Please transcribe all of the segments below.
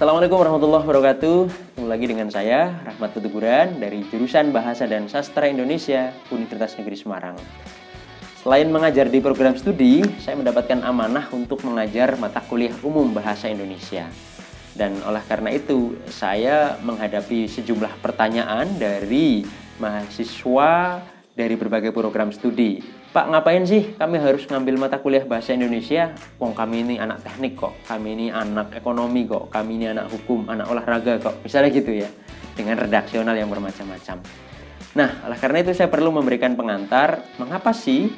Assalamualaikum warahmatullahi wabarakatuh. Ketemu lagi dengan saya, Rahmat Tutuguran, dari jurusan Bahasa dan Sastra Indonesia, Universitas Negeri Semarang. Selain mengajar di program studi, saya mendapatkan amanah untuk mengajar mata kuliah umum Bahasa Indonesia. Dan oleh karena itu, saya menghadapi sejumlah pertanyaan dari mahasiswa dari berbagai program studi. Pak, ngapain sih kami harus ngambil mata kuliah Bahasa Indonesia? Wong kami ini anak teknik kok, kami ini anak ekonomi kok, kami ini anak hukum, anak olahraga kok. Misalnya gitu ya, dengan redaksional yang bermacam-macam. Nah, oleh karena itu saya perlu memberikan pengantar, mengapa sih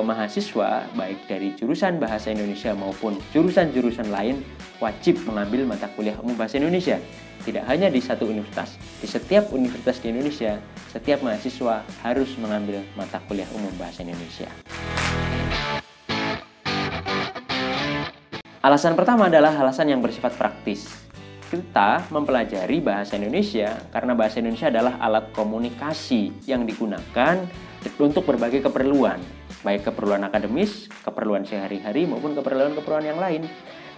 mahasiswa, baik dari jurusan Bahasa Indonesia maupun jurusan-jurusan lain, wajib mengambil mata kuliah umum Bahasa Indonesia. Tidak hanya di satu universitas, di setiap universitas di Indonesia, setiap mahasiswa harus mengambil mata kuliah umum Bahasa Indonesia. Alasan pertama adalah alasan yang bersifat praktis. Kita mempelajari bahasa Indonesia karena bahasa Indonesia adalah alat komunikasi yang digunakan untuk berbagai keperluan, baik keperluan akademis, keperluan sehari-hari, maupun keperluan-keperluan yang lain.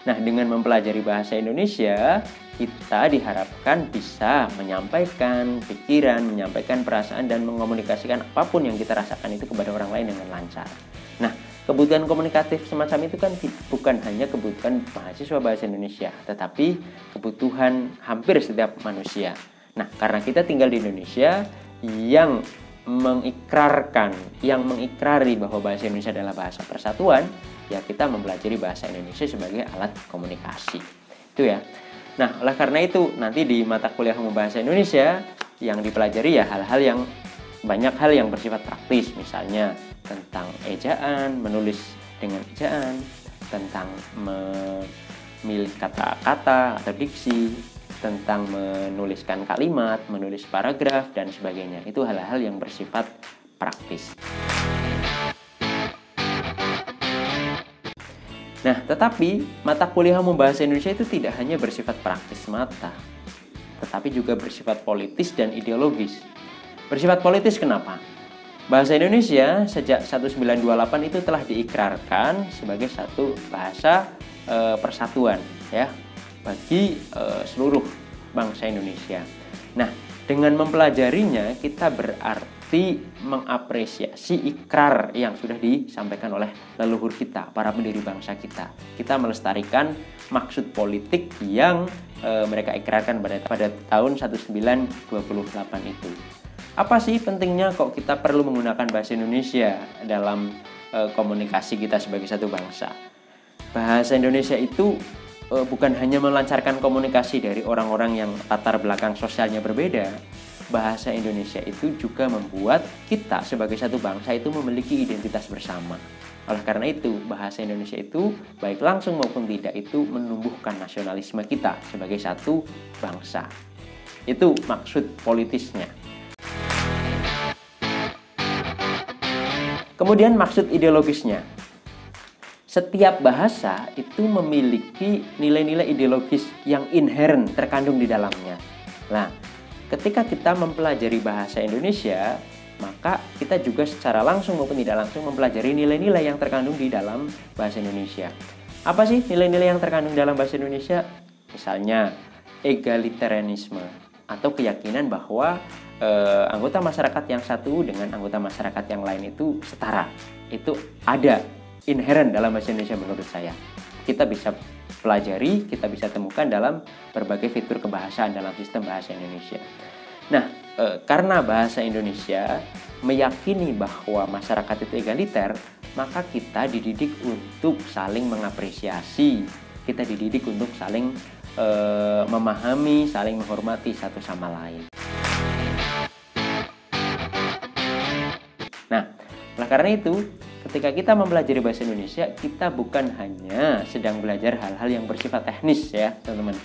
Nah, dengan mempelajari bahasa Indonesia, kita diharapkan bisa menyampaikan pikiran, menyampaikan perasaan, dan mengomunikasikan apapun yang kita rasakan itu kepada orang lain dengan lancar. Nah, kebutuhan komunikatif semacam itu kan bukan hanya kebutuhan mahasiswa bahasa Indonesia, tetapi kebutuhan hampir setiap manusia. Nah, karena kita tinggal di Indonesia yang mengikrar bahwa bahasa Indonesia adalah bahasa persatuan, ya kita mempelajari bahasa Indonesia sebagai alat komunikasi. Itu ya. Nah, oleh karena itu nanti di mata kuliah umum bahasa Indonesia yang dipelajari ya banyak hal yang bersifat praktis, misalnya tentang ejaan, menulis dengan ejaan, tentang memilih kata-kata atau diksi, tentang menuliskan kalimat, menulis paragraf, dan sebagainya. Itu hal-hal yang bersifat praktis. Nah, tetapi mata kuliah umum Bahasa Indonesia itu tidak hanya bersifat praktis semata, tetapi juga bersifat politis dan ideologis. Bersifat politis kenapa? Bahasa Indonesia sejak 1928 itu telah diikrarkan sebagai satu bahasa persatuan, ya, bagi seluruh bangsa Indonesia. Nah, dengan mempelajarinya kita berarti mengapresiasi ikrar yang sudah disampaikan oleh leluhur kita, para pendiri bangsa kita. Kita melestarikan maksud politik yang mereka ikrarkan pada tahun 1928 itu. Apa sih pentingnya kok kita perlu menggunakan bahasa Indonesia dalam komunikasi kita sebagai satu bangsa? Bahasa Indonesia itu bukan hanya melancarkan komunikasi dari orang-orang yang latar belakang sosialnya berbeda. Bahasa Indonesia itu juga membuat kita sebagai satu bangsa itu memiliki identitas bersama. Oleh karena itu, bahasa Indonesia itu baik langsung maupun tidak itu menumbuhkan nasionalisme kita sebagai satu bangsa. Itu maksud politisnya. Kemudian maksud ideologisnya. Setiap bahasa itu memiliki nilai-nilai ideologis yang inherent terkandung di dalamnya. Nah, ketika kita mempelajari bahasa Indonesia, maka kita juga secara langsung maupun tidak langsung mempelajari nilai-nilai yang terkandung di dalam bahasa Indonesia. Apa sih nilai-nilai yang terkandung dalam bahasa Indonesia? Misalnya, egalitarianisme atau keyakinan bahwa anggota masyarakat yang satu dengan anggota masyarakat yang lain itu setara. Itu ada inherent dalam bahasa Indonesia menurut saya. Kita bisa pelajari, kita bisa temukan dalam berbagai fitur kebahasaan dalam sistem bahasa Indonesia. Nah, karena bahasa Indonesia meyakini bahwa masyarakat itu egaliter, maka kita dididik untuk saling mengapresiasi, kita dididik untuk saling memahami, saling menghormati satu sama lain. Nah, oleh karena itu, ketika kita mempelajari bahasa Indonesia, kita bukan hanya sedang belajar hal-hal yang bersifat teknis ya, teman-teman.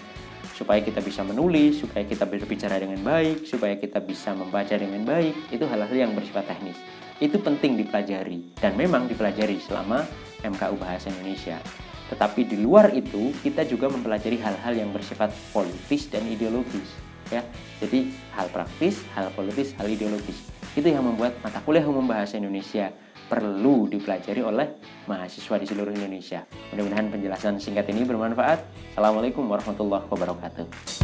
Supaya kita bisa menulis, supaya kita berbicara dengan baik, supaya kita bisa membaca dengan baik, itu hal-hal yang bersifat teknis. Itu penting dipelajari, dan memang dipelajari selama MKU Bahasa Indonesia. Tetapi di luar itu, kita juga mempelajari hal-hal yang bersifat politis dan ideologis. Ya, jadi hal praktis, hal politis, hal ideologis. Itu yang membuat mata kuliah umum Bahasa Indonesia perlu dipelajari oleh mahasiswa di seluruh Indonesia. Mudah-mudahan penjelasan singkat ini bermanfaat. Assalamualaikum warahmatullahi wabarakatuh.